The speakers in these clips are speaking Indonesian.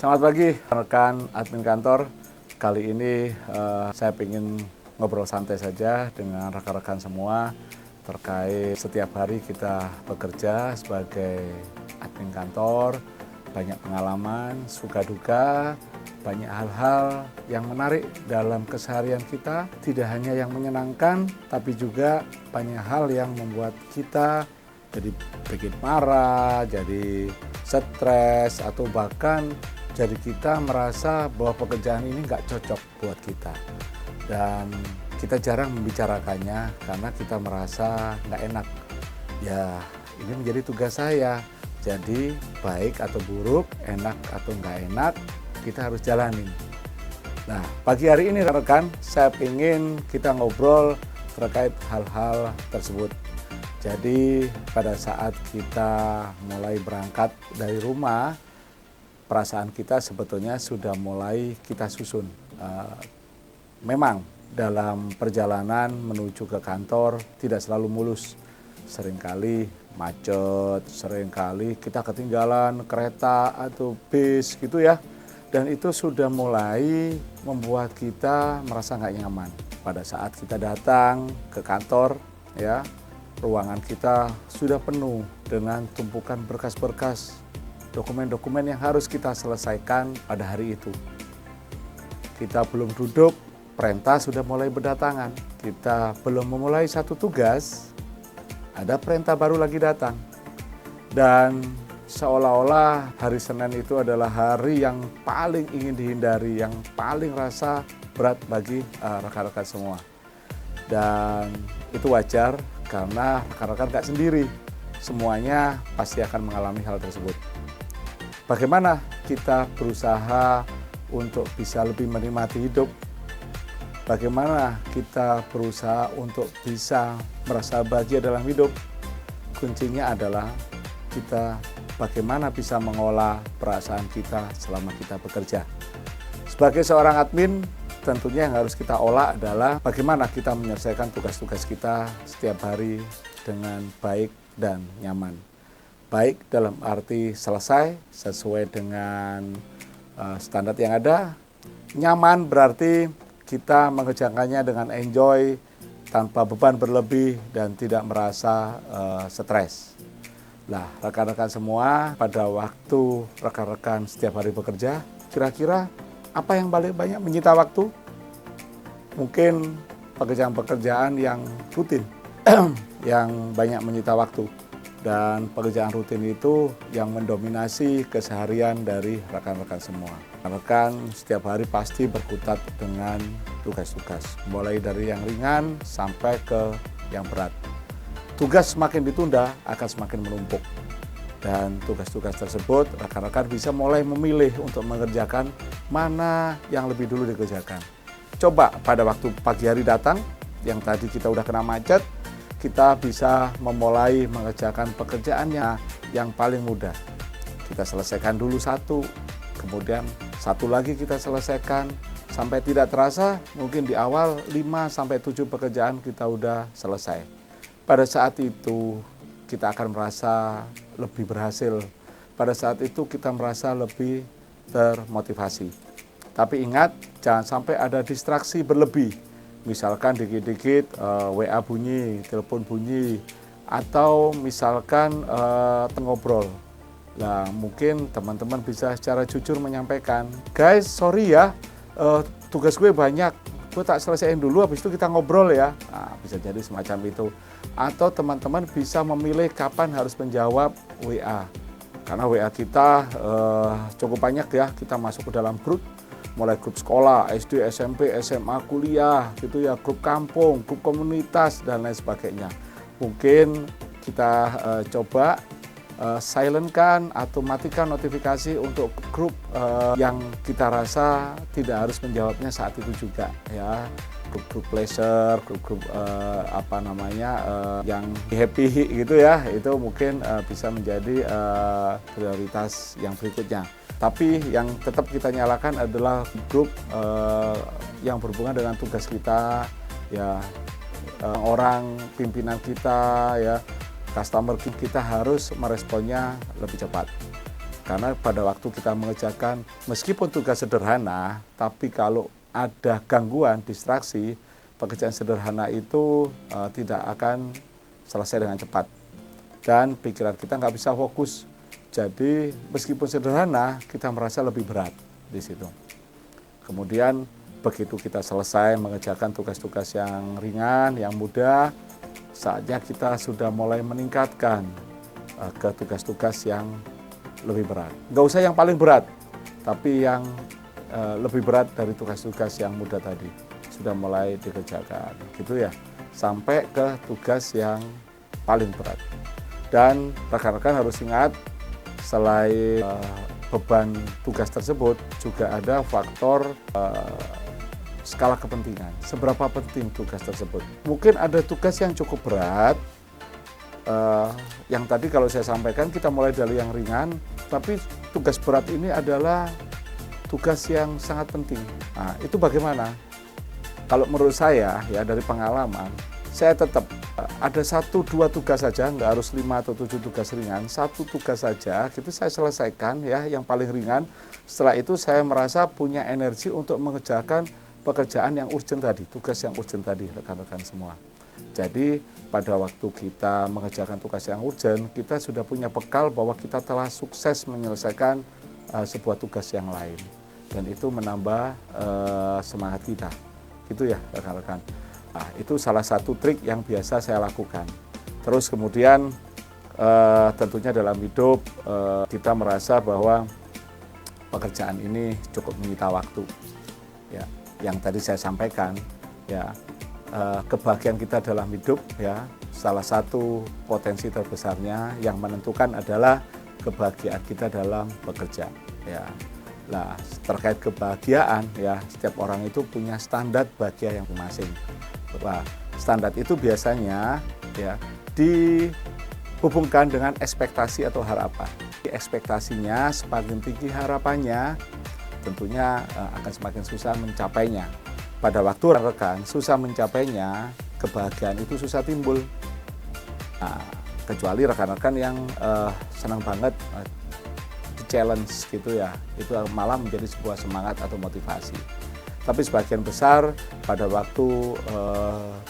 Selamat pagi rekan admin kantor. Kali ini saya ingin ngobrol santai saja dengan rekan-rekan semua terkait setiap hari kita bekerja sebagai admin kantor, banyak pengalaman, suka duka, banyak hal-hal yang menarik dalam keseharian kita, tidak hanya yang menyenangkan, tapi juga banyak hal yang membuat kita jadi bikin marah, jadi stres, atau bahkan jadi kita merasa bahwa pekerjaan ini nggak cocok buat kita. Dan kita jarang membicarakannya karena kita merasa nggak enak. Ya, ini menjadi tugas saya. Jadi baik atau buruk, enak atau nggak enak, kita harus jalanin. Nah, pagi hari ini rekan, saya ingin kita ngobrol terkait hal-hal tersebut. Jadi pada saat kita mulai berangkat dari rumah, perasaan kita sebetulnya sudah mulai kita susun. Memang dalam perjalanan menuju ke kantor tidak selalu mulus. Seringkali macet, seringkali kita ketinggalan kereta atau bis gitu ya. Dan itu sudah mulai membuat kita merasa nggak nyaman. Pada saat kita datang ke kantor, ya, ruangan kita sudah penuh dengan tumpukan berkas-berkas, dokumen-dokumen yang harus kita selesaikan pada hari itu. Kita belum duduk, perintah sudah mulai berdatangan. Kita belum memulai satu tugas, ada perintah baru lagi datang. Dan seolah-olah hari Senin itu adalah hari yang paling ingin dihindari, yang paling rasa berat bagi rekan-rekan semua. Dan itu wajar karena rekan-rekan gak sendiri. Semuanya pasti akan mengalami hal tersebut. Bagaimana kita berusaha untuk bisa lebih menikmati hidup? Bagaimana kita berusaha untuk bisa merasa bahagia dalam hidup? Kuncinya adalah kita bagaimana bisa mengolah perasaan kita selama kita bekerja. Sebagai seorang admin, tentunya yang harus kita olah adalah bagaimana kita menyelesaikan tugas-tugas kita setiap hari dengan baik dan nyaman. Baik dalam arti selesai sesuai dengan standar yang ada. Nyaman berarti kita mengerjakannya dengan enjoy, tanpa beban berlebih dan tidak merasa stres. Nah, rekan-rekan semua, pada waktu rekan-rekan setiap hari bekerja, kira-kira apa yang paling banyak menyita waktu? Mungkin pekerjaan-pekerjaan yang rutin, yang banyak menyita waktu. Dan pekerjaan rutin itu yang mendominasi keseharian dari rekan-rekan semua. Rekan setiap hari pasti berkutat dengan tugas-tugas, mulai dari yang ringan sampai ke yang berat. Tugas semakin ditunda akan semakin menumpuk. Dan tugas-tugas tersebut rekan-rekan bisa mulai memilih untuk mengerjakan mana yang lebih dulu dikerjakan. Coba pada waktu pagi hari datang, yang tadi kita udah kena macet, kita bisa memulai mengerjakan pekerjaannya yang paling mudah. Kita selesaikan dulu satu, kemudian satu lagi kita selesaikan, sampai tidak terasa mungkin di awal 5-7 pekerjaan kita udah selesai. Pada saat itu kita akan merasa lebih berhasil. Pada saat itu kita merasa lebih termotivasi. Tapi ingat, jangan sampai ada distraksi berlebih. Misalkan dikit-dikit WA bunyi, telepon bunyi, atau misalkan ngobrol. Nah, mungkin teman-teman bisa secara jujur menyampaikan, guys, sorry ya, tugas gue banyak, gue tak selesaiin dulu, habis itu kita ngobrol ya. Nah, bisa jadi semacam itu. Atau teman-teman bisa memilih kapan harus menjawab WA. Karena WA kita cukup banyak ya, kita masuk ke dalam grup. Mulai grup sekolah, SD, SMP, SMA, kuliah, gitu ya, grup kampung, grup komunitas, dan lain sebagainya. Mungkin kita coba silentkan atau matikan notifikasi untuk grup yang kita rasa tidak harus menjawabnya saat itu juga, ya. Grup-grup pleasure, grup-grup yang happy gitu ya, itu mungkin bisa menjadi prioritas yang berikutnya. Tapi yang tetap kita nyalakan adalah grup yang berhubungan dengan tugas kita, ya, orang pimpinan kita, ya, customer kita harus meresponnya lebih cepat. Karena pada waktu kita mengerjakan, meskipun tugas sederhana, tapi kalau ada gangguan, distraksi, pekerjaan sederhana itu tidak akan selesai dengan cepat. Dan pikiran kita nggak bisa fokus. Jadi meskipun sederhana, kita merasa lebih berat di situ. Kemudian begitu kita selesai mengerjakan tugas-tugas yang ringan, yang mudah, saatnya kita sudah mulai meningkatkan ke tugas-tugas yang lebih berat. Nggak usah yang paling berat, tapi yang lebih berat dari tugas-tugas yang mudah tadi sudah mulai dikerjakan, gitu ya, sampai ke tugas yang paling berat. Dan rekan-rekan harus ingat, selain beban tugas tersebut, juga ada faktor skala kepentingan. Seberapa penting tugas tersebut? Mungkin ada tugas yang cukup berat, yang tadi kalau saya sampaikan kita mulai dari yang ringan, tapi tugas berat ini adalah tugas yang sangat penting. Nah, itu bagaimana? Kalau menurut saya, ya dari pengalaman, saya tetap ada 1-2 tugas saja, nggak harus 5 atau 7 tugas ringan, 1 tugas saja, gitu saya selesaikan ya, yang paling ringan. Setelah itu saya merasa punya energi untuk mengerjakan pekerjaan yang urgent tadi, tugas yang urgent tadi, rekan-rekan semua. Jadi pada waktu kita mengerjakan tugas yang urgent, kita sudah punya bekal bahwa kita telah sukses menyelesaikan sebuah tugas yang lain. Dan itu menambah semangat kita, gitu ya rekan-rekan. Nah, itu salah satu trik yang biasa saya lakukan. Terus kemudian tentunya dalam hidup kita merasa bahwa pekerjaan ini cukup menyita waktu. Ya, yang tadi saya sampaikan, ya kebahagiaan kita dalam hidup, ya salah satu potensi terbesarnya yang menentukan adalah kebahagiaan kita dalam bekerja. Ya, nah terkait kebahagiaan, ya setiap orang itu punya standar bahagia yang masing-masing. Nah, standar itu biasanya ya dihubungkan dengan ekspektasi atau harapan. Ekspektasinya semakin tinggi, harapannya tentunya akan semakin susah mencapainya. Pada waktu rekan susah mencapainya, kebahagiaan itu susah timbul. Nah, kecuali rekan-rekan yang senang banget di-challenge gitu ya, itu malah menjadi sebuah semangat atau motivasi. Tapi sebagian besar pada waktu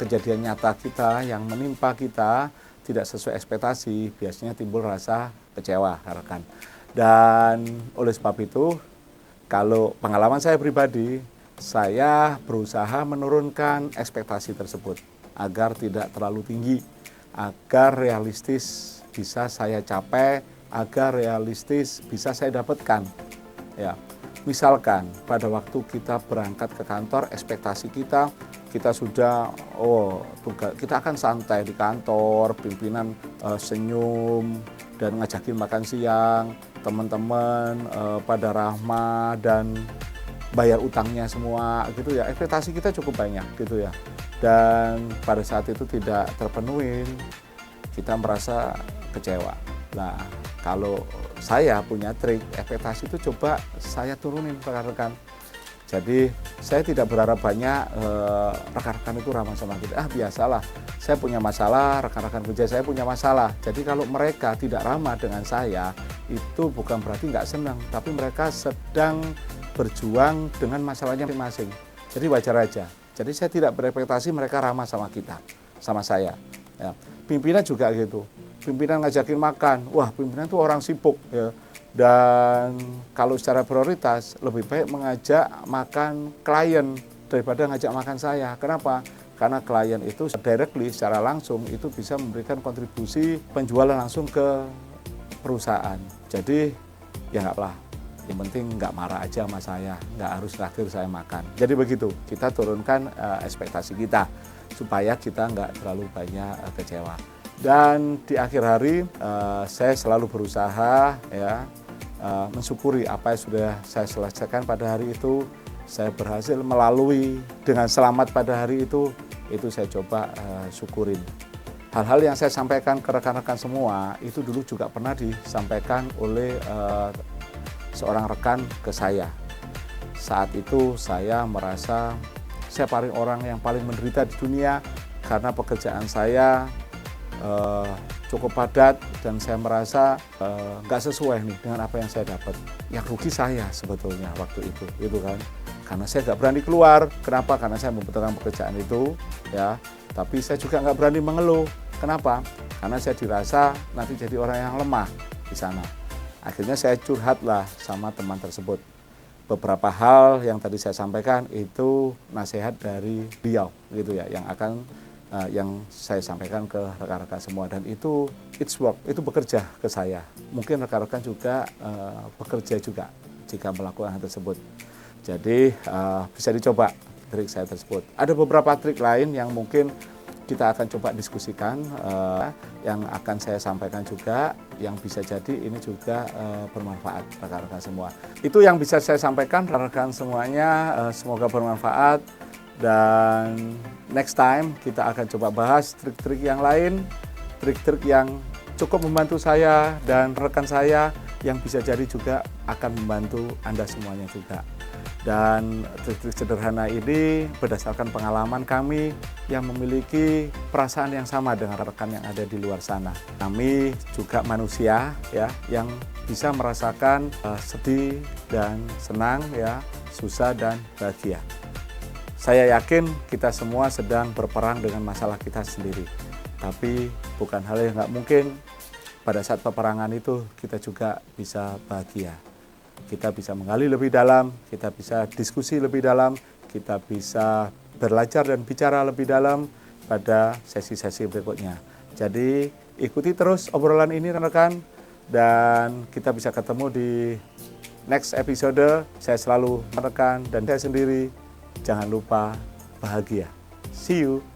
kejadian nyata kita yang menimpa kita tidak sesuai ekspektasi, biasanya timbul rasa kecewa, rekan. Dan oleh sebab itu, kalau pengalaman saya pribadi, saya berusaha menurunkan ekspektasi tersebut agar tidak terlalu tinggi, agar realistis bisa saya capai, agar realistis bisa saya dapatkan. Ya. Misalkan pada waktu kita berangkat ke kantor, ekspektasi kita sudah kita akan santai di kantor, pimpinan senyum dan ngajakin makan siang, teman-teman pada ramah dan bayar utangnya semua gitu ya. Ekspektasi kita cukup banyak gitu ya. Dan pada saat itu tidak terpenuhi, kita merasa kecewa. Nah, kalau saya punya trik, ekspektasi itu coba saya turunin rekan-rekan. Jadi saya tidak berharap banyak rekan-rekan itu ramah sama kita. Biasalah, saya punya masalah, rekan-rekan kerja saya punya masalah. Jadi kalau mereka tidak ramah dengan saya, itu bukan berarti nggak senang, tapi mereka sedang berjuang dengan masalahnya masing-masing. Jadi wajar aja. Jadi saya tidak berekspektasi mereka ramah sama kita, sama saya. Ya. Pimpinan juga gitu. Pimpinan ngajakin makan, wah pimpinan itu orang sibuk ya. Dan kalau secara prioritas lebih baik mengajak makan klien daripada ngajak makan saya. Kenapa? Karena klien itu directly, secara langsung itu bisa memberikan kontribusi penjualan langsung ke perusahaan. Jadi ya nggak lah, yang penting nggak marah aja sama saya, nggak harus traktir saya makan. Jadi begitu, kita turunkan ekspektasi kita supaya kita nggak terlalu banyak kecewa. Dan di akhir hari saya selalu berusaha ya mensyukuri apa yang sudah saya selesaikan pada hari itu. Saya berhasil melalui dengan selamat pada hari itu saya coba syukurin. Hal-hal yang saya sampaikan ke rekan-rekan semua itu dulu juga pernah disampaikan oleh seorang rekan ke saya. Saat itu saya merasa saya orang yang paling menderita di dunia karena pekerjaan saya cukup padat dan saya merasa nggak sesuai nih dengan apa yang saya dapat. Yang rugi saya sebetulnya waktu itu, gitu kan. Karena saya nggak berani keluar. Kenapa? Karena saya membutuhkan pekerjaan itu, ya. Tapi saya juga nggak berani mengeluh. Kenapa? Karena saya dirasa nanti jadi orang yang lemah di sana. Akhirnya saya curhatlah sama teman tersebut. Beberapa hal yang tadi saya sampaikan itu nasihat dari beliau, gitu ya, yang saya sampaikan ke rekan-rekan semua, dan itu it's work, itu bekerja ke saya. Mungkin rekan-rekan juga bekerja juga jika melakukan hal tersebut. Jadi bisa dicoba trik saya tersebut. Ada beberapa trik lain yang mungkin kita akan coba diskusikan, yang akan saya sampaikan juga, yang bisa jadi ini juga bermanfaat rekan-rekan semua. Itu yang bisa saya sampaikan rekan-rekan semuanya, semoga bermanfaat. Dan next time kita akan coba bahas trik-trik yang lain, trik-trik yang cukup membantu saya dan rekan saya, yang bisa jadi juga akan membantu Anda semuanya juga. Dan trik-trik sederhana ini berdasarkan pengalaman kami yang memiliki perasaan yang sama dengan rekan yang ada di luar sana. Kami juga manusia ya, yang bisa merasakan sedih dan senang ya, susah dan bahagia. Saya yakin kita semua sedang berperang dengan masalah kita sendiri. Tapi bukan hal yang nggak mungkin pada saat peperangan itu kita juga bisa bahagia. Kita bisa menggali lebih dalam, kita bisa diskusi lebih dalam, kita bisa belajar dan bicara lebih dalam pada sesi-sesi berikutnya. Jadi ikuti terus obrolan ini rekan-rekan, dan kita bisa ketemu di next episode. Saya selalu rekan dan saya sendiri. Jangan lupa bahagia. See you.